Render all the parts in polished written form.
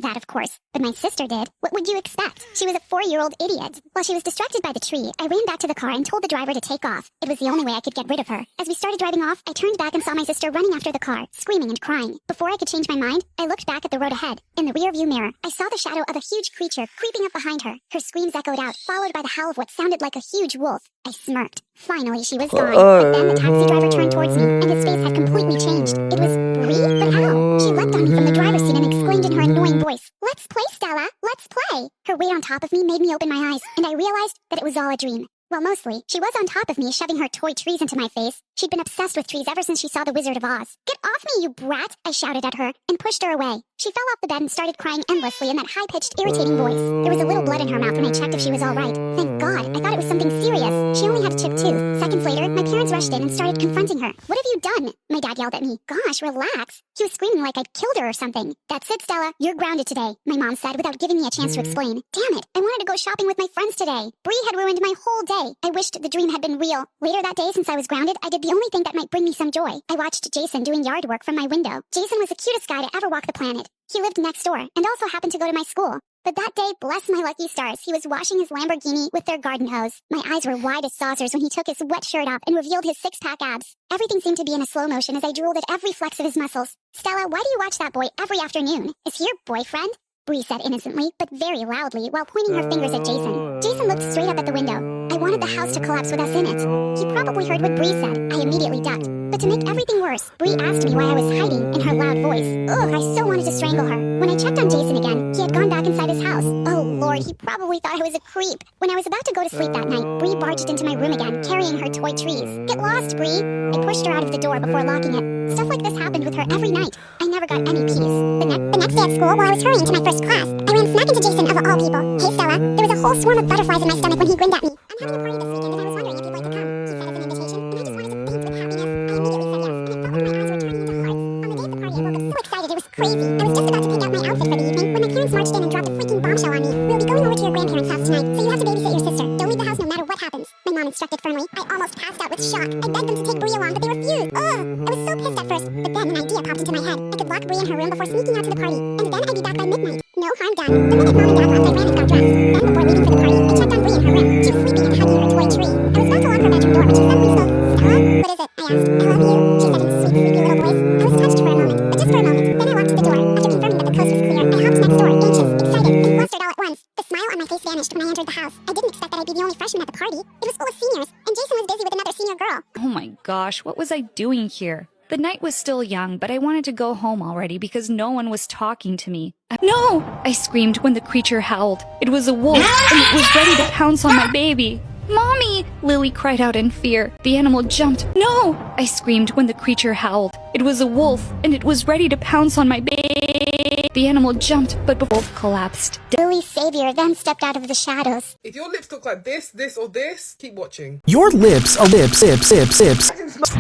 that, of course, but my sister did. What would you expect? She was a 4-year-old idiot. While she was distracted by the tree, I ran back to the car and told the driver to take off. It was the only way I could get rid of her. As we started driving off, I turned back and saw my sister running after the car, screaming and crying. Before I could change my mind, I looked back at the road ahead. In the rearview mirror, I saw the shadow of a huge creature creeping up behind her. Her screams echoed out, followed by the howl of what sounded like a huge wolf. I smirked. Finally, she was gone. But then the taxi driver turned towards me, and his face had completely changed. It was Bree? But how? She leapt on me from the driver's seat and exclaimed in her annoying voice, "Let's play, Stella! Let's play!" Her weight on top of me made me open my eyes, and I realized that it was all a dream. Well, mostly, she was on top of me, shoving her toy trees into my face. She'd been obsessed with trees ever since she saw The Wizard of Oz. "Get off me, you brat!" I shouted at her, and pushed her away. She fell off the bed and started crying endlessly in that high-pitched, irritating voice. There was a little blood in her mouth when I checked if she was all right. Thank God, I thought it was something serious. She only had a chipped tooth. Seconds later, my parents rushed in and started confronting her. "What have you done?" My dad yelled at me. "Gosh, relax." He was screaming like I'd killed her or something. "That's it, Stella. You're grounded today," my mom said without giving me a chance to explain. Damn it, I wanted to go shopping with my friends today. Bree had ruined my whole day. I wished the dream had been real. Later that day, since I was grounded, I did the only thing that might bring me some joy. I watched Jason doing yard work from my window. Jason was the cutest guy to ever walk the planet. He lived next door and also happened to go to my school. But that day, bless my lucky stars, he was washing his Lamborghini with their garden hose. My eyes were wide as saucers when he took his wet shirt off and revealed his six-pack abs. Everything seemed to be in a slow motion as I drooled at every flex of his muscles. "Stella, why do you watch that boy every afternoon? Is he your boyfriend?" Bree said innocently, but very loudly, while pointing her fingers at Jason. Jason looked straight up at the window. I wanted the house to collapse with us in it. He probably heard what Bree said. I immediately ducked. But to make everything worse, Bree asked me why I was hiding in her loud voice. Ugh, I so wanted to strangle her. When I checked on Jason again, he had gone back inside his house. Oh Lord, he probably thought I was a creep. When I was about to go to sleep that night, Bree barged into my room again, carrying her toy trees. "Get lost, Bree!" I pushed her out of the door before locking it. Stuff like this happened with her every night. I never got any peace. The next day at school, while I was hurrying to my first class, I ran smack into Jason of all people. "Hey Stella, there was a whole swarm of butterflies in my stomach when he grinned at me. I'm having a party this weekend and I was wondering if you'd like to come," he said as an invitation, and I just wanted to faint with happiness. I immediately said yes, and it felt like my eyes were turning into hearts. On the day of the party, I woke up so excited it was crazy. I was just about to pick out my outfit for the evening when my parents marched in and dropped a freaking bombshell on me. "We'll be going over to your grandparents' house tonight, so you have to babysit your sister. Don't leave the house no matter what happens," my mom instructed firmly. I almost passed out with shock. I begged them to take Bree along, but they refused. Ugh! I was so pissed at first, but then an idea popped into my head. I could lock Bree in her room before sneaking out to the party, and then I'd be back by midnight. No harm done. The minute mom and dad left, I ran and got dressed. Then, before leaving for the party, I checked on Bree in her room. She was sleeping and hugging her toy tree. I was about to lock her bedroom door when she suddenly spoke. "Stella? What is it?" I asked. "I love you," she said in a sweet, creepy little voice. I was touched for a moment, but just for a moment. Then I locked the door. After confirming that the coast was clear, I hopped next door, anxious, excited, and flustered all at once. The smile on my face vanished when I entered the house. I didn't expect that I'd be the only freshman at the party. It was full of seniors, and Jason was busy with another senior girl. Oh my gosh, what was I doing here? The night was still young, but I wanted to go home already because no one was talking to me. "No!" I screamed when the creature howled. It was a wolf, and it was ready to pounce on my baby. "Mommy!" Lily cried out in fear. The animal jumped. "No!" I screamed when the creature howled. It was a wolf, and it was ready to pounce on my baby. The animal jumped, but the wolf collapsed. Lily's savior then stepped out of the shadows. If your lips look like this, or this, keep watching. Your lips are lips.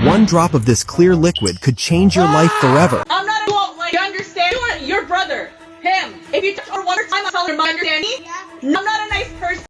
One drop of this clear liquid could change your life forever. I'm not a wolf, like, you understand? Your brother, him. If you touch her one more time, I'll tell her, understand me? Yeah. I'm not a nice person.